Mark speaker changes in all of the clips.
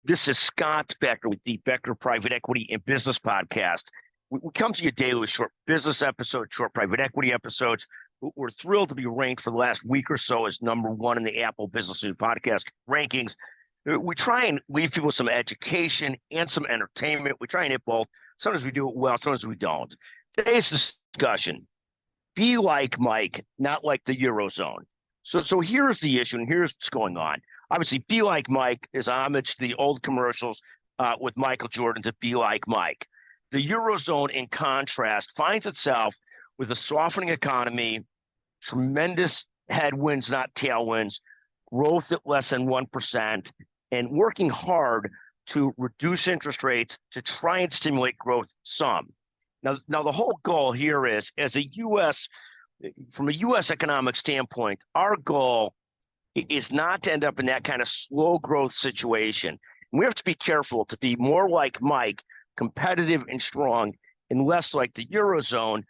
Speaker 1: This is Scott Becker with the Becker Private Equity and Business Podcast. We come to you daily with short business episodes, short private equity episodes. We're thrilled to be ranked for the last week or so as #1 in the Apple Business News Podcast rankings. We try and leave people some education and some entertainment. We try and hit both. Sometimes we do it well, sometimes we don't. Today's discussion, be like Mike, not like the Eurozone. So here's the issue, and here's what's going on. Obviously, Be Like Mike is homage to the old commercials with Michael Jordan to Be Like Mike. The Eurozone, in contrast, finds itself with a softening economy, tremendous headwinds, not tailwinds, growth at less than 1%, and working hard to reduce interest rates to try and stimulate growth some. Now the whole goal here is, from a U.S. economic standpoint, our goal is not to end up in that kind of slow growth situation. And we have to be careful to be more like Mike, competitive and strong, and less like the Eurozone,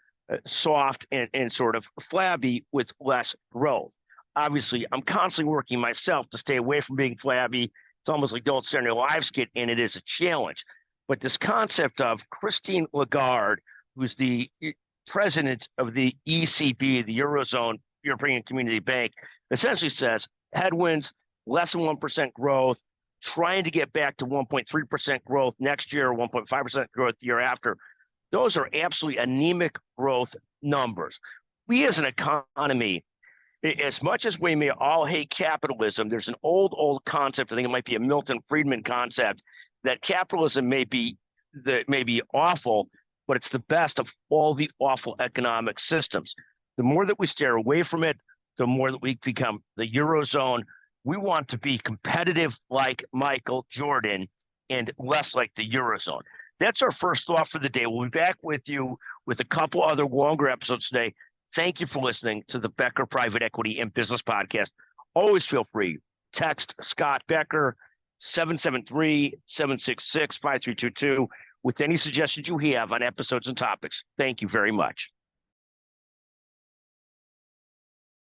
Speaker 1: soft and sort of flabby with less growth. Obviously, I'm constantly working myself to stay away from being flabby. It's almost like don't send your lives kit, and it is a challenge. But this concept of Christine Lagarde, who's the president of the ECB, the Eurozone, European Community Bank, essentially says headwinds, less than 1% growth, trying to get back to 1.3% growth next year, 1.5% growth the year after. Those are absolutely anemic growth numbers. We as an economy, as much as we may all hate capitalism, there's an old concept, I think it might be a Milton Friedman concept, that capitalism may be awful, but it's the best of all the awful economic systems. The more that we steer away from it, the more that we become the Eurozone. We want to be competitive like Michael Jordan and less like the Eurozone. That's our first thought for the day. We'll be back with you with a couple other longer episodes today. Thank you for listening to the Becker Private Equity and Business Podcast. Always feel free. Text Scott Becker, 773-766-5322 with any suggestions you have on episodes and topics. Thank you very much.